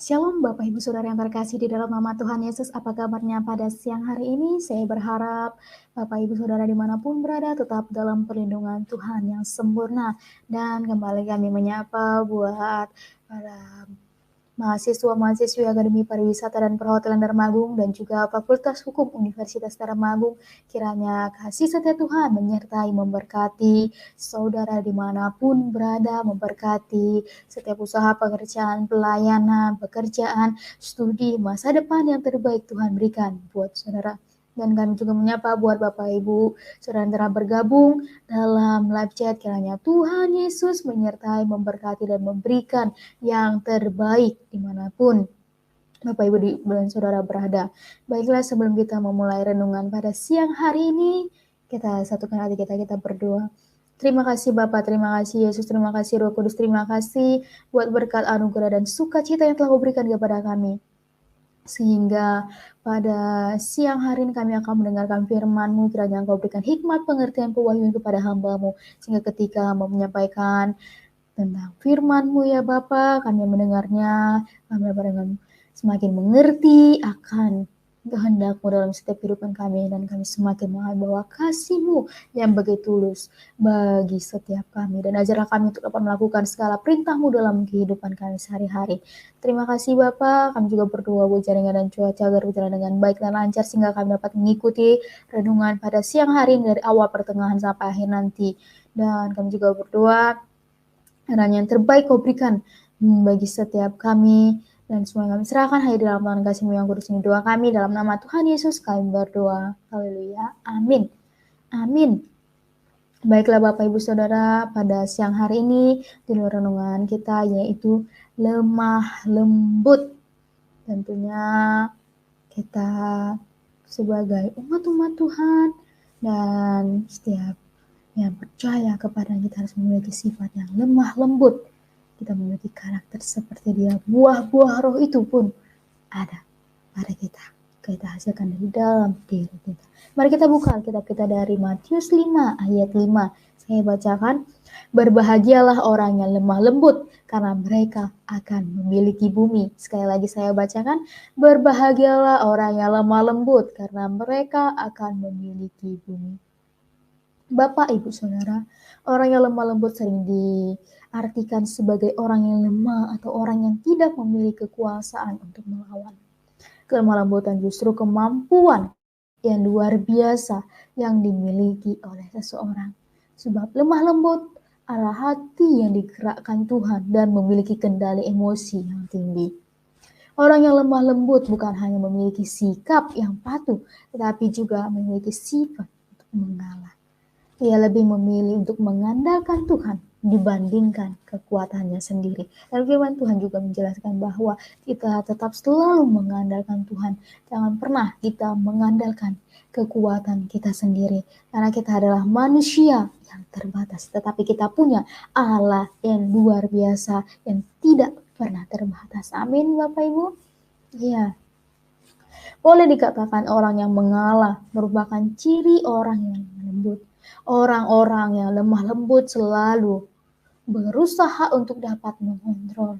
Shalom Bapak Ibu Saudara yang terkasih di dalam nama Tuhan Yesus. Apa kabarnya pada siang hari ini? Saya berharap Bapak Ibu Saudara dimanapun berada tetap dalam perlindungan Tuhan yang sempurna. Dan kembali kami menyapa buat para mahasiswa-mahasiswi Akademi Pariwisata dan Perhotelan Darmagung dan juga Fakultas Hukum Universitas Darmagung. Kiranya kasih setia Tuhan menyertai memberkati saudara dimanapun berada, memberkati setiap usaha pekerjaan, pelayanan, pekerjaan, studi, masa depan yang terbaik Tuhan berikan buat saudara. Dan kami juga menyapa buat Bapak Ibu saudara yang telah bergabung dalam live chat. Kiranya Tuhan Yesus menyertai, memberkati, dan memberikan yang terbaik dimanapun Bapak Ibu dan Saudara berada. Baiklah, sebelum kita memulai renungan pada siang hari ini, kita satukan hati kita berdoa. Terima kasih Bapak, terima kasih Yesus, terima kasih Roh Kudus, terima kasih buat berkat anugerah dan sukacita yang telah Kau berikan kepada kami. Sehingga pada siang hari ini kami akan mendengarkan firman-Mu, kiranya Engkau berikan hikmat, pengertian, pewahyuan kepada hamba-Mu, sehingga ketika menyampaikan tentang firman-Mu ya Bapa, kami mendengarnya, kami dengan semakin mengerti akan kehendak-Mu dalam setiap kehidupan kami, dan kami semakin mengenal bahwa kasih-Mu yang begitu tulus bagi setiap kami, dan ajarlah kami untuk dapat melakukan segala perintah-Mu dalam kehidupan kami sehari-hari. Terima kasih Bapa, kami juga berdoa buat jaringan dan cuaca agar berjalan dengan baik dan lancar, sehingga kami dapat mengikuti renungan pada siang hari ini dari awal pertengahan sampai akhir nanti. Dan kami juga berdoa kiranya yang terbaik Kau berikan bagi setiap kami, dan semua yang kami serahkan hanya di dalam tangan kasih-Mu yang kudus ini. Doa kami dalam nama Tuhan Yesus kami berdoa. Haleluya. Amin. Amin. Baiklah Bapak Ibu Saudara, pada siang hari ini di renungan kita yaitu lemah lembut. Tentunya kita sebagai umat-umat Tuhan dan setiap yang percaya kepada kita harus memiliki sifat yang lemah lembut. Kita memiliki karakter seperti Dia. Buah-buah roh itu pun ada pada kita. Kita hasilkan dari dalam diri kita. Mari kita buka Alkitab kita dari Matius 5 ayat 5. Saya bacakan. Berbahagialah orang yang lemah lembut, karena mereka akan memiliki bumi. Sekali lagi saya bacakan. Berbahagialah orang yang lemah lembut, karena mereka akan memiliki bumi. Bapak, Ibu, Saudara, orang yang lemah lembut sering diartikan sebagai orang yang lemah atau orang yang tidak memiliki kekuasaan untuk melawan. Kelemah lembutan justru kemampuan yang luar biasa yang dimiliki oleh seseorang. Sebab lemah lembut adalah hati yang digerakkan Tuhan dan memiliki kendali emosi yang tinggi. Orang yang lemah lembut bukan hanya memiliki sikap yang patuh, tetapi juga memiliki sifat untuk mengalah. Ia lebih memilih untuk mengandalkan Tuhan dibandingkan kekuatannya sendiri. Dan firman Tuhan juga menjelaskan bahwa kita tetap selalu mengandalkan Tuhan. Jangan pernah kita mengandalkan kekuatan kita sendiri. Karena kita adalah manusia yang terbatas. Tetapi kita punya Allah yang luar biasa, yang tidak pernah terbatas. Amin Bapak Ibu. Iya. Boleh dikatakan orang yang mengalah merupakan ciri orang yang lembut. Orang-orang yang lemah lembut selalu berusaha untuk dapat mengontrol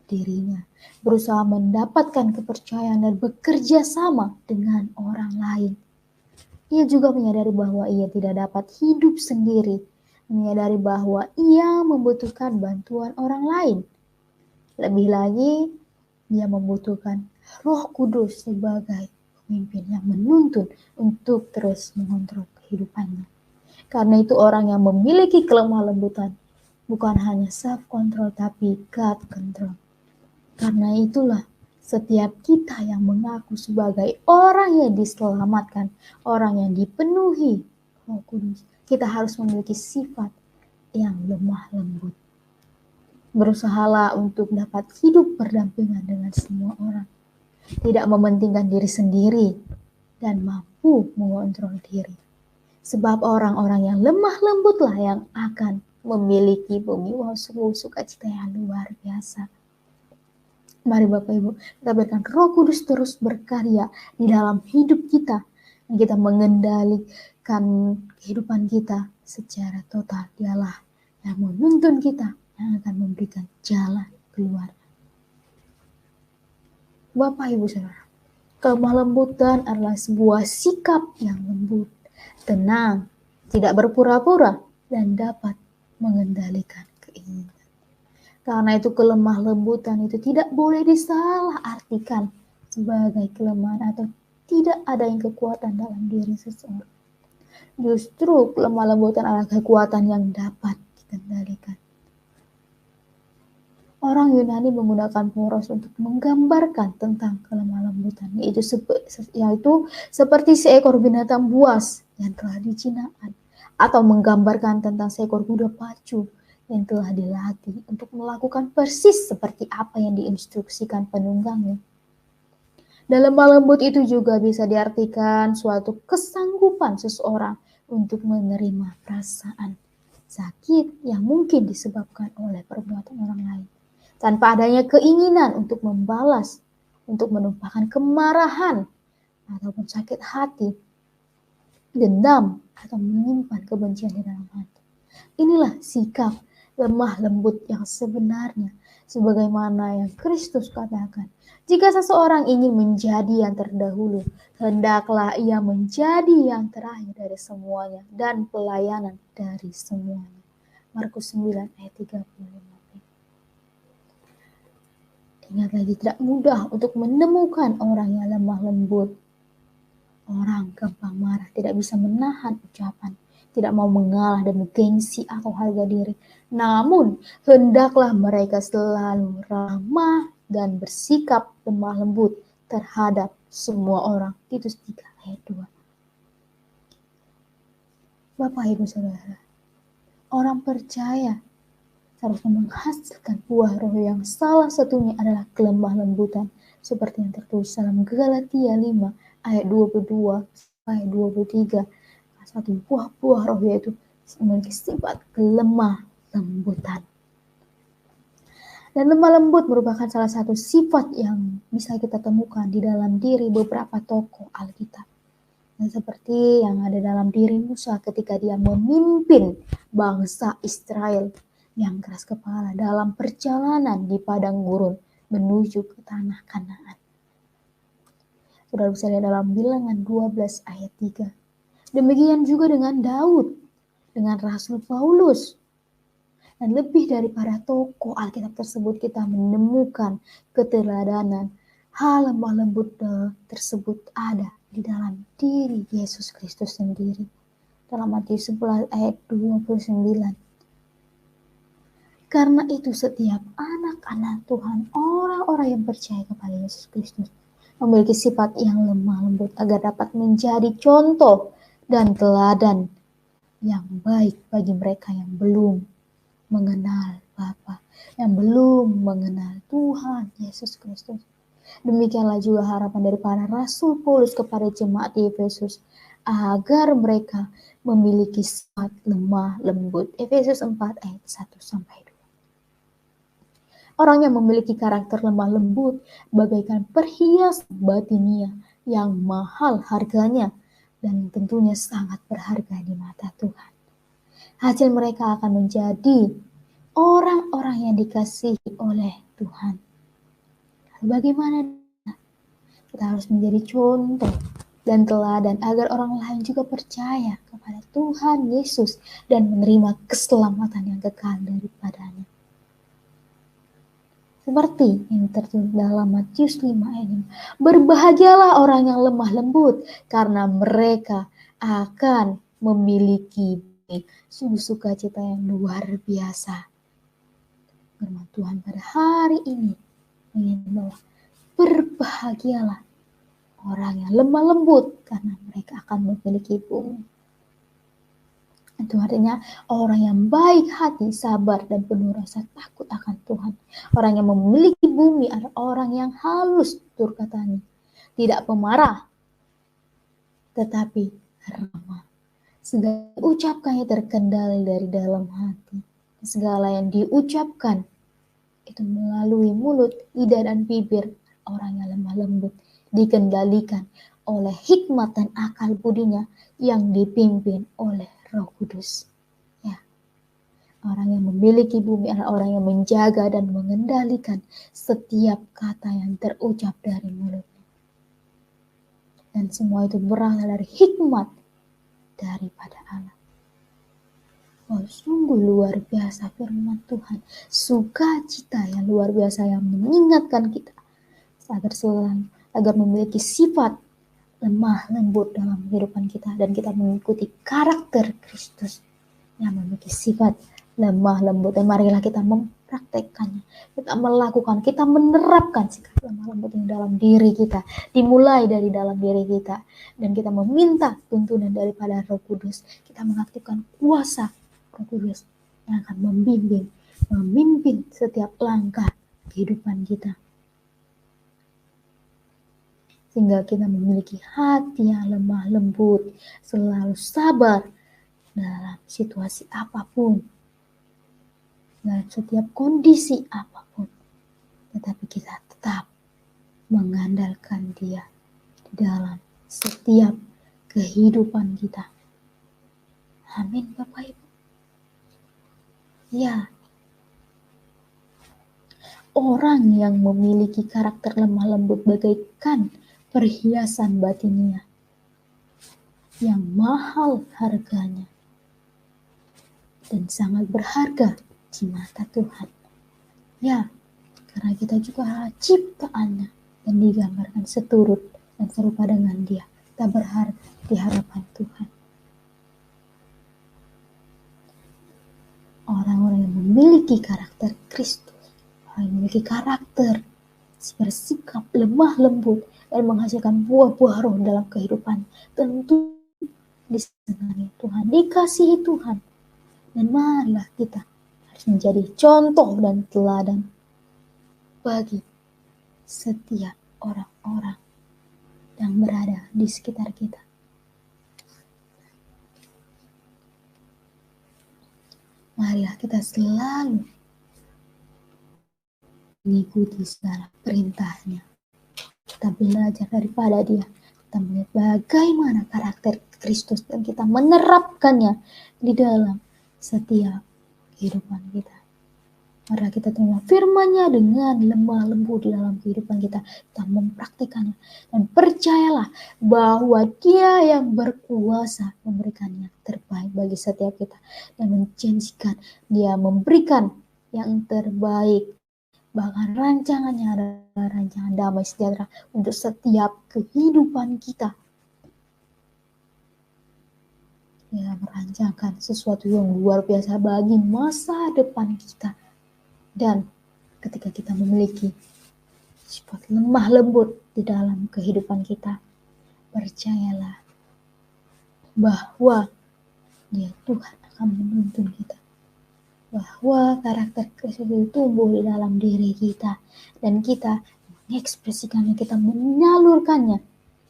dirinya, berusaha mendapatkan kepercayaan dan bekerja sama dengan orang lain. Ia juga menyadari bahwa ia tidak dapat hidup sendiri, menyadari bahwa ia membutuhkan bantuan orang lain. Lebih lagi, ia membutuhkan Roh Kudus sebagai pemimpin yang menuntun untuk terus mengontrol kehidupannya. Karena itu orang yang memiliki kelemah lembutan bukan hanya self-control tapi God control. Karena itulah setiap kita yang mengaku sebagai orang yang diselamatkan, orang yang dipenuhi Roh Kudus, kita harus memiliki sifat yang lemah lembut. Berusahalah untuk dapat hidup berdampingan dengan semua orang. Tidak mementingkan diri sendiri dan mampu mengontrol diri. Sebab orang-orang yang lemah lembutlah yang akan memiliki bumi. Wow, sukacita yang luar biasa. Mari Bapak Ibu, kita biarkan Roh Kudus terus berkarya di dalam hidup kita. Dan kita mengendalikan kehidupan kita secara total. Dialah yang menuntun kita, yang akan memberikan jalan keluar. Bapak Ibu Saudara, kelemah lembutan adalah sebuah sikap yang lembut, tenang, tidak berpura-pura, dan dapat mengendalikan keinginan. Karena itu kelemah lembutan itu tidak boleh disalahartikan sebagai kelemahan atau tidak adanya kekuatan dalam diri seseorang. Justru kelemah lembutan adalah kekuatan yang dapat dikendalikan. Orang Yunani menggunakan poros untuk menggambarkan tentang kelemah lembutan, yaitu seperti seekor binatang buas yang telah dijinakkan, atau menggambarkan tentang seekor kuda pacu yang telah dilatih untuk melakukan persis seperti apa yang diinstruksikan penunggangnya. Dalam lemah lembut itu juga bisa diartikan suatu kesanggupan seseorang untuk menerima perasaan sakit yang mungkin disebabkan oleh perbuatan orang lain, tanpa adanya keinginan untuk membalas, untuk menumpahkan kemarahan, ataupun sakit hati, dendam, atau menyimpan kebencian di dalam hati. Inilah sikap lemah lembut yang sebenarnya, sebagaimana yang Kristus katakan. Jika seseorang ingin menjadi yang terdahulu, hendaklah ia menjadi yang terakhir dari semuanya dan pelayanan dari semuanya. Markus 9 ayat 35. Ingat lagi, tidak mudah untuk menemukan orang yang lemah lembut. Orang gampang marah, tidak bisa menahan ucapan, tidak mau mengalah demi gengsi atau harga diri. Namun, hendaklah mereka selalu ramah dan bersikap lemah lembut terhadap semua orang. Titus 3 ayat 2. Bapak Ibu Saudara, orang percaya harusnya menghasilkan buah roh yang salah satunya adalah kelemah lembutan, seperti yang tertulis dalam Galatia 5 ayat 22 sampai 23. Satu buah-buah roh yaitu memiliki sifat kelemah lembutan. Dan lemah lembut merupakan salah satu sifat yang bisa kita temukan di dalam diri beberapa tokoh Alkitab. Dan seperti yang ada dalam diri Musa ketika dia memimpin bangsa Israel yang keras kepala dalam perjalanan di padang gurun menuju ke tanah Kanaan. Saudara bisa lihat dalam Bilangan 12 ayat 3. Demikian juga dengan Daud, dengan Rasul Paulus. Dan lebih dari para tokoh Alkitab tersebut kita menemukan keteladanan hal lemah lembut tersebut ada di dalam diri Yesus Kristus sendiri. Dalam Matius 11 ayat 29. Karena itu setiap anak-anak Tuhan, orang-orang yang percaya kepada Yesus Kristus, memiliki sifat yang lemah lembut agar dapat menjadi contoh dan teladan yang baik bagi mereka yang belum mengenal Bapa, yang belum mengenal Tuhan Yesus Kristus. Demikianlah juga harapan dari para Rasul Paulus kepada jemaat di Efesus, agar mereka memiliki sifat lemah lembut. Efesus 4 ayat 1 sampai 2. Orang yang memiliki karakter lemah lembut bagaikan perhiasan batinia yang mahal harganya dan tentunya sangat berharga di mata Tuhan. Hasil mereka akan menjadi orang-orang yang dikasihi oleh Tuhan. Bagaimana kita harus menjadi contoh dan teladan agar orang lain juga percaya kepada Tuhan Yesus dan menerima keselamatan yang kekal daripadanya. Seperti yang tertulis dalam Matius 5 ayat 5. Berbahagialah orang yang lemah lembut, karena mereka akan memiliki sungguh sukacita yang luar biasa. Firman Tuhan pada hari ini ingin bahwa berbahagialah orang yang lemah lembut, karena mereka akan memiliki bumi. Itu artinya orang yang baik hati, sabar, dan penuh rasa takut akan Tuhan. Orang yang memiliki bumi adalah orang yang halus tutur katanya. Tidak pemarah, tetapi ramah. Segala ucapkannya terkendali dari dalam hati. Segala yang diucapkan itu melalui mulut, lidah, dan bibir orang yang lemah lembut dikendalikan oleh hikmat dan akal budinya yang dipimpin oleh Roh Kudus. Ya, Orang yang memiliki bumi adalah orang yang menjaga dan mengendalikan setiap kata yang terucap dari mulutnya. Dan semua itu berasal dari hikmat daripada Allah. Oh, sungguh luar biasa firman Tuhan. Sukacita yang luar biasa yang mengingatkan kita agar memiliki sifat lemah lembut dalam kehidupan kita, dan kita mengikuti karakter Kristus yang memiliki sifat lemah lembut. Dan marilah kita mempraktekkannya, kita melakukan, kita menerapkan sikap lemah lembut ini dalam diri kita, dimulai dari dalam diri kita, dan kita meminta tuntunan daripada Roh Kudus. Kita mengaktifkan kuasa Roh Kudus yang akan memimpin setiap langkah kehidupan kita, sehingga kita memiliki hati yang lemah lembut, selalu sabar dalam situasi apapun, dalam setiap kondisi apapun, tetapi kita tetap mengandalkan Dia di dalam setiap kehidupan kita. Amin, Bapak Ibu. Ya, orang yang memiliki karakter lemah lembut bagaikan perhiasan batinia yang mahal harganya dan sangat berharga di mata Tuhan. Ya, karena kita juga adalah ciptaannya dan digambarkan seturut dan serupa dengan Dia. Kita berharga di hadapan Tuhan. Orang-orang yang memiliki karakter Kristus, orang yang memiliki karakter bersikap lemah lembut dan menghasilkan buah-buah roh dalam kehidupan, tentu disenangi Tuhan, dikasihi Tuhan. Dan marilah kita harus menjadi contoh dan teladan bagi setiap orang-orang yang berada di sekitar kita. Marilah kita selalu mengikuti segala perintahnya. Kita belajar daripada Dia. Kita melihat bagaimana karakter Kristus dan kita menerapkannya di dalam setiap kehidupan kita. Mari kita terima firman-Nya dengan lemah lembut di dalam kehidupan kita. Kita mempraktikannya dan percayalah bahwa Dia yang berkuasa memberikan yang terbaik bagi setiap kita dan menjanjikan Dia memberikan yang terbaik. Bahkan rancangannya adalah rancangan damai sejahtera untuk setiap kehidupan kita. Dia merancangkan sesuatu yang luar biasa bagi masa depan kita. Dan ketika kita memiliki sifat lemah lembut di dalam kehidupan kita, percayalah bahwa Dia Tuhan akan menuntun kita. Bahwa karakter Kristus itu tumbuh di dalam diri kita. Dan kita mengekspresikannya, kita menyalurkannya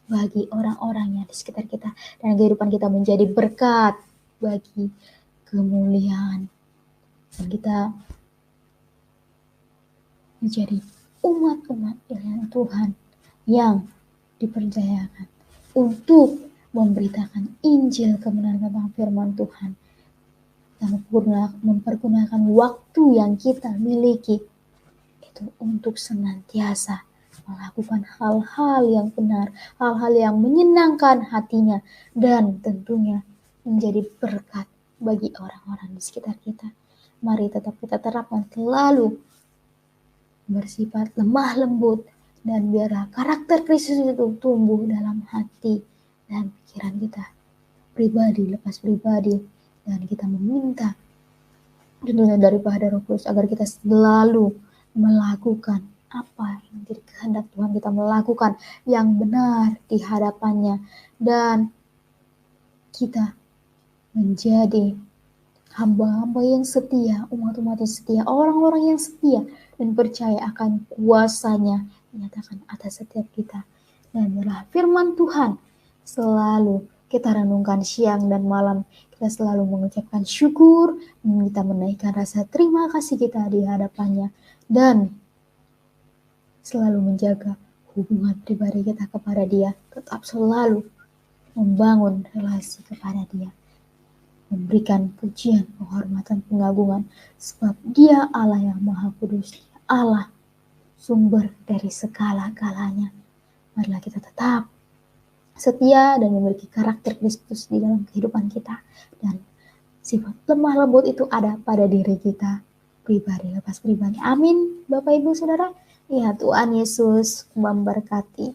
bagi orang-orang yang di sekitar kita. Dan kehidupan kita menjadi berkat bagi kemuliaan. Dan kita menjadi umat-umat Tuhan yang dipercayakan untuk memberitakan Injil kebenaran tentang firman Tuhan dan mempergunakan waktu yang kita miliki itu untuk senantiasa melakukan hal-hal yang benar, hal-hal yang menyenangkan hatinya, dan tentunya menjadi berkat bagi orang-orang di sekitar kita. Mari tetap kita terapkan selalu bersifat lemah lembut, dan biarlah karakter Kristus itu tumbuh dalam hati dan pikiran kita pribadi lepas pribadi, dan kita meminta tuntunan daripada Roh Kudus agar kita selalu melakukan apa yang menjadi kehendak Tuhan, kita melakukan yang benar di hadapannya, dan kita menjadi hamba-hamba yang setia, umat-umat yang setia, orang-orang yang setia dan percaya akan kuasa-Nya dinyatakan atas setiap kita. Dan biarlah firman Tuhan selalu kita renungkan siang dan malam. Kita selalu mengucapkan syukur, kita menaikkan rasa terima kasih kita di hadapannya, dan selalu menjaga hubungan pribadi kita kepada Dia, tetap selalu membangun relasi kepada Dia. memberikan pujian, penghormatan, pengagungan, sebab Dia Allah yang Maha Kudus, Allah sumber dari segala-galanya. Marilah kita tetap setia dan memiliki karakter Kristus di dalam kehidupan kita, dan sifat lemah lembut itu ada pada diri kita pribadi lepas pribadi. Amin, Bapak Ibu Saudara. Ya, Tuhan Yesus memberkati.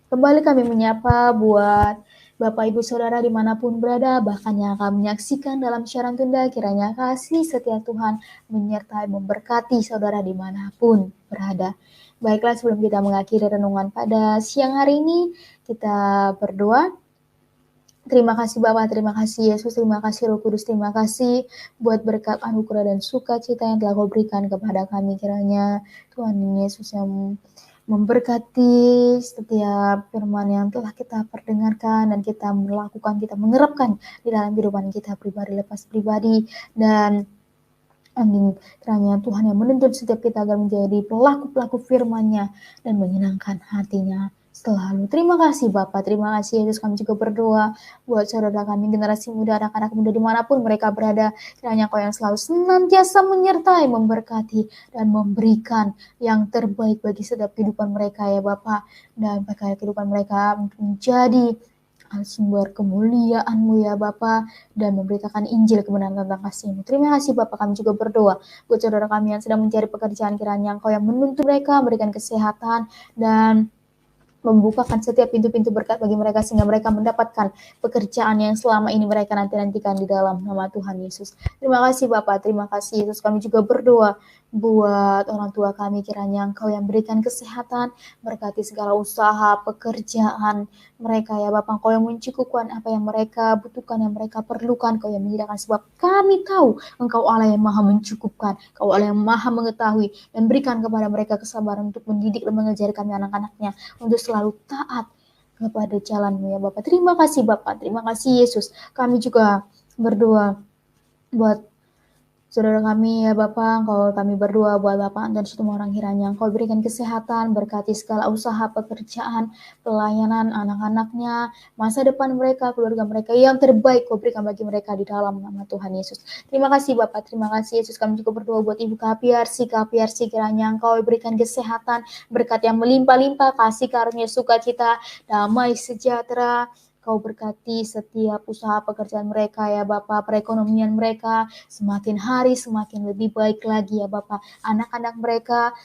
Kembali kami menyapa buat Bapak Ibu Saudara dimanapun berada, bahkan yang akan menyaksikan dalam siaran tunda, kiranya kasih setia Tuhan menyertai memberkati saudara dimanapun berada. Baiklah, sebelum kita mengakhiri renungan pada siang hari ini, kita berdoa. Terima kasih Bapak, terima kasih Yesus, terima kasih Roh Kudus, terima kasih buat berkat anugerah dan sukacita yang telah Kau berikan kepada kami. Kiranya Tuhan Yesus yang memberkati setiap firman yang telah kita perdengarkan dan kita melakukan, kita menerapkan di dalam kehidupan kita pribadi lepas pribadi. Dan amin, kiranya Tuhan yang menuntun setiap kita agar menjadi pelaku-pelaku firman-Nya dan menyenangkan hati-Nya selalu. Terima kasih Bapak, terima kasih Yesus. Kami juga berdoa buat saudara kami, generasi muda, anak-anak muda dimanapun mereka berada. Kiranya Kau yang selalu senantiasa menyertai, memberkati, dan memberikan yang terbaik bagi setiap kehidupan mereka ya Bapak. Dan bagi kehidupan mereka menjadi sumber kemuliaan-Mu ya Bapa, dan memberitakan Injil kebenaran tentang kasih-Mu. Terima kasih Bapak. Kami juga berdoa buat saudara kami yang sedang mencari pekerjaan, kiranya Engkau yang menuntun mereka, memberikan kesehatan dan membukakan setiap pintu-pintu berkat bagi mereka sehingga mereka mendapatkan pekerjaan yang selama ini mereka nantikan di dalam nama Tuhan Yesus. Terima kasih Bapak, terima kasih Yesus. Kami juga berdoa buat orang tua kami, kiranya Engkau yang berikan kesehatan, berkati segala usaha, pekerjaan mereka ya Bapak. Engkau yang mencukupkan apa yang mereka butuhkan, yang mereka perlukan, Engkau yang menyediakan, sebab kami tahu Engkau Allah yang Maha mencukupkan, Engkau Allah yang Maha mengetahui, dan berikan kepada mereka kesabaran untuk mendidik dan mengajari kami anak-anaknya untuk selalu taat kepada jalan-Mu ya Bapak. Terima kasih Bapak, terima kasih Yesus. Kami juga berdoa buat saudara kami ya Bapak. Engkau, kami berdoa buat Bapak dan semua orang, kiranya Engkau berikan kesehatan, berkati segala usaha, pekerjaan, pelayanan anak-anaknya, masa depan mereka, keluarga mereka, yang terbaik Kau berikan bagi mereka di dalam nama Tuhan Yesus. Terima kasih Bapak, terima kasih Yesus. Kami juga berdoa buat Ibu Kapiarsi, kiranya Engkau berikan kesehatan, berkat yang melimpah-limpah, kasih karunia, sukacita, damai sejahtera. Kau berkati setiap usaha pekerjaan mereka ya Bapak, perekonomian mereka semakin hari semakin lebih baik lagi ya Bapak. Anak-anak mereka,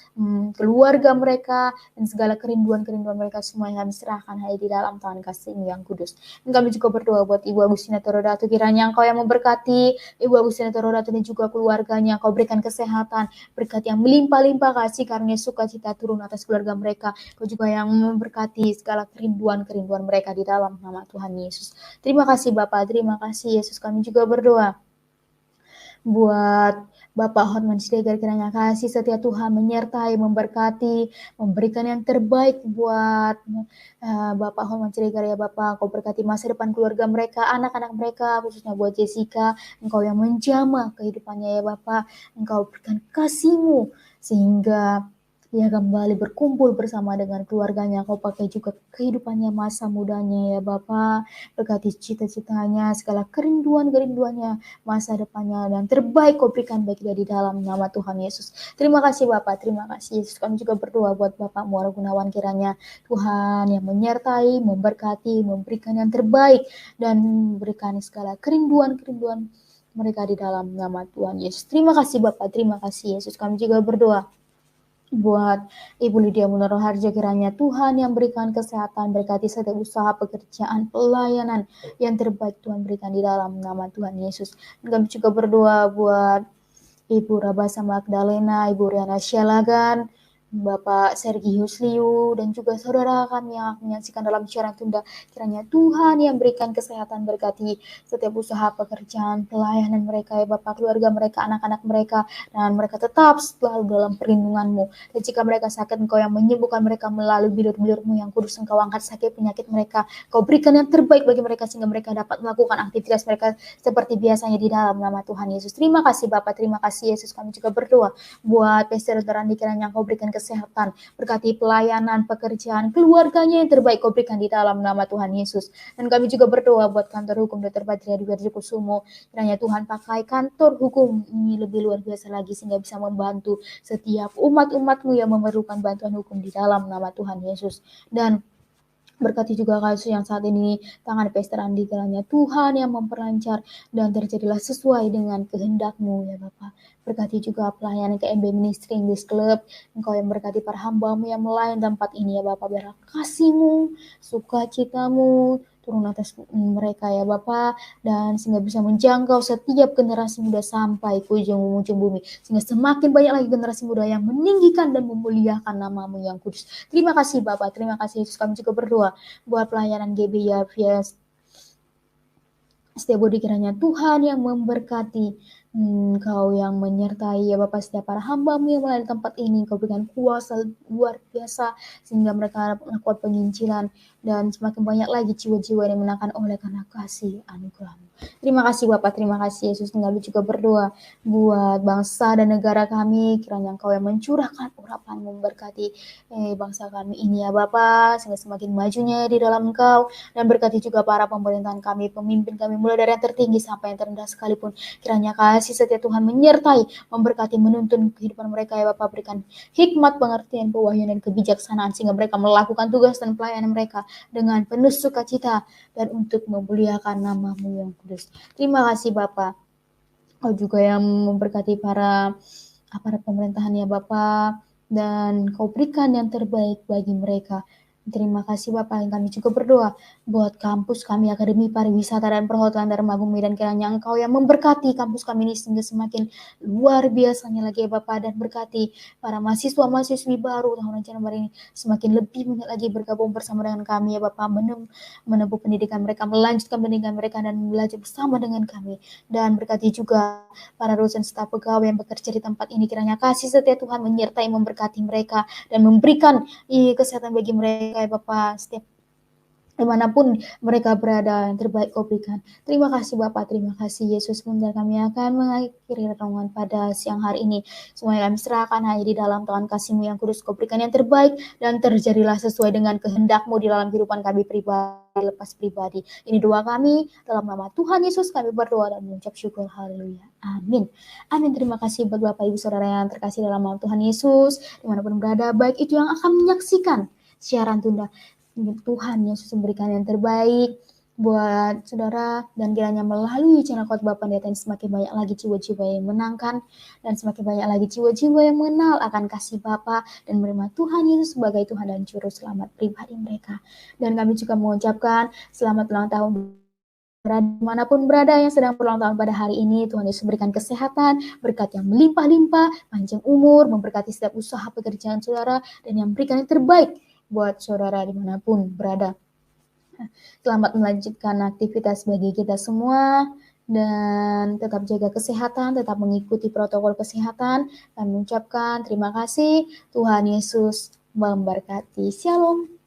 keluarga mereka, dan segala kerinduan-kerinduan mereka semuanya kami serahkan hanya di dalam tangan kasih-Mu yang kudus. Dan kami juga berdoa buat Ibu Agustina Torodatu, kiranya Engkau yang memberkati Ibu Agustina Torodatu dan juga keluarganya. Kau berikan kesehatan, berkat yang melimpah-limpah, kasih karunia sukacita turun atas keluarga mereka. Kau juga yang memberkati segala kerinduan-kerinduan mereka di dalam nama Tuhan Yesus. Terima kasih Bapak, terima kasih Yesus. Kami juga berdoa buat Bapak Hotman Siregar, kiranya kasih setia Tuhan menyertai, memberkati, memberikan yang terbaik buat Bapak Hotman Siregar ya Bapak. Kau berkati masa depan keluarga mereka, anak-anak mereka, khususnya buat Jessica. Engkau yang menjamah kehidupannya ya Bapak. Engkau berikan kasih-Mu sehingga dia kembali berkumpul bersama dengan keluarganya. Kau pakai juga kehidupannya, masa mudanya ya Bapak. Berkati cita-citanya, segala kerinduan-kerinduannya, masa depannya, dan terbaik Kau berikan bagi dia di dalam nama Tuhan Yesus. Terima kasih Bapak, terima kasih Yesus. Kami juga berdoa buat Bapak Muara Gunawan, kiranya Tuhan yang menyertai, memberkati, memberikan yang terbaik, dan memberikan segala kerinduan-kerinduan mereka di dalam nama Tuhan Yesus. Terima kasih Bapak, terima kasih Yesus. Kami juga berdoa buat Ibu Lydia Munoro Harjo, kiranya Tuhan yang berikan kesehatan, berkati setiap usaha, pekerjaan, pelayanan yang terbaik Tuhan berikan di dalam nama Tuhan Yesus. Dan kami juga berdoa buat Ibu Rabasa Magdalena, Ibu Riana Syalagan, Bapak Sergius Liu, dan juga saudara kami yang menyaksikan dalam siaran tunda. Kiranya Tuhan yang berikan kesehatan, berkati setiap usaha, pekerjaan, pelayanan mereka ya Bapak, keluarga mereka, anak-anak mereka, dan mereka tetap selalu dalam perlindungan-Mu. Dan jika mereka sakit, Engkau yang menyembuhkan mereka melalui bilur-bilur-Mu yang kudus. Engkau angkat sakit penyakit mereka. Kau berikan yang terbaik bagi mereka sehingga mereka dapat melakukan aktivitas mereka seperti biasanya di dalam nama Tuhan Yesus. Terima kasih Bapak, terima kasih Yesus. Kami juga berdoa buat Pastor Dr. Andi, kiranya Engkau berikan kesehatan, berkati pelayanan, pekerjaan, keluarganya yang terbaik Kau berikan di dalam nama Tuhan Yesus. Dan kami juga berdoa buat kantor hukum Dr. Badriadi Wirjokusumo, kiranya Tuhan pakai kantor hukum ini lebih luar biasa lagi sehingga bisa membantu setiap umat-umat-Mu yang memerlukan bantuan hukum di dalam nama Tuhan Yesus. Dan berkati juga kasus yang saat ini tangan Pastor Andi kiranya Tuhan yang memperlancar dan terjadilah sesuai dengan kehendak-Mu ya Bapa. Berkati juga pelayanan KMB Ministry English Club, Engkau yang berkati para hamba-Mu yang melayani tempat ini ya Bapa. Biarlah kasih-Mu, sukacita-Mu turun atas mereka ya Bapa, dan sehingga bisa menjangkau setiap generasi muda sampai ke ujung-ujung bumi, sehingga semakin banyak lagi generasi muda yang meninggikan dan memuliakan nama-Mu yang kudus. Terima kasih Bapak, terima kasih Yesus. Kami juga berdoa buat pelayanan GBI via setiap budi kiranya Tuhan yang memberkati, Kau yang menyertai ya Bapak setiap para hamba-Mu yang melayani tempat ini. Kau berikan kuasa luar biasa sehingga mereka melakukan penginjilan dan semakin banyak lagi jiwa-jiwa yang dimenangkan oleh karena kasih anugerah-Mu. Terima kasih Bapak, terima kasih Yesus. Kami juga berdoa buat bangsa dan negara kami, kiranya Engkau yang mencurahkan urapan-Mu memberkati bangsa kami ini ya Bapak, sehingga semakin majunya di dalam Engkau. Dan berkati juga para pemerintahan kami, pemimpin kami, mulai dari yang tertinggi sampai yang terendah sekalipun. Kiranya kasih setia Tuhan menyertai, memberkati, menuntun kehidupan mereka ya Bapak. Berikan hikmat, pengertian, pewahyuan, dan kebijaksanaan sehingga mereka melakukan tugas dan pelayanan mereka dengan penuh sukacita dan untuk memuliakan nama-Mu yang kudus. Terima kasih Bapak. Kau juga yang memberkati para aparat pemerintahan ya Bapak, dan Kau berikan yang terbaik bagi mereka. Terima kasih Bapak. Yang kami juga berdoa buat kampus kami, Akademi Pariwisata dan Perhotelan Dharma Bumi, dan kiranya Engkau yang memberkati kampus kami ini sehingga semakin luar biasanya lagi ya Bapak, dan berkati para mahasiswa-mahasiswi baru tahun Januari ini semakin lebih banyak lagi bergabung bersama dengan kami ya Bapak, menempuh pendidikan mereka, melanjutkan pendidikan mereka dan belajar bersama dengan kami. Dan berkati juga para dosen staf pegawai yang bekerja di tempat ini, kiranya kasih setia Tuhan menyertai, memberkati mereka dan memberikan kesehatan bagi mereka ya Bapak, setiap dimanapun mereka berada, yang terbaik Kau berikan. Terima kasih Bapak, terima kasih Yesus. Sebentar kami akan mengakhiri renungan pada siang hari ini. Semuanya kami serahkan hanya di dalam tangan kasih-Mu yang kudus. Kau berikan yang terbaik dan terjadilah sesuai dengan kehendak-Mu di dalam kehidupan kami pribadi, lepas pribadi. Ini doa kami dalam nama Tuhan Yesus kami berdoa dan mengucap syukur. Haleluya. Amin. Amin. Terima kasih buat Bapak Ibu Saudara yang terkasih dalam nama Tuhan Yesus, dimanapun berada, baik itu yang akan menyaksikan siaran tunda. Tuhan Yesus memberikan yang terbaik buat saudara, dan kiranya melalui channel Khotbah Pendeta ini semakin banyak lagi jiwa-jiwa yang menangkan dan semakin banyak lagi jiwa-jiwa yang mengenal akan kasih Bapa dan menerima Tuhan Yesus sebagai Tuhan dan Juru Selamat pribadi mereka. Dan kami juga mengucapkan selamat ulang tahun dimanapun berada yang sedang berulang tahun pada hari ini. Tuhan Yesus berikan kesehatan, berkat yang melimpah-limpah, panjang umur, memberkati setiap usaha pekerjaan saudara, dan yang berikan yang terbaik buat saudara dimanapun berada. Selamat melanjutkan aktivitas bagi kita semua, dan tetap jaga kesehatan, tetap mengikuti protokol kesehatan. Kami mengucapkan terima kasih. Tuhan Yesus memberkati. Shalom.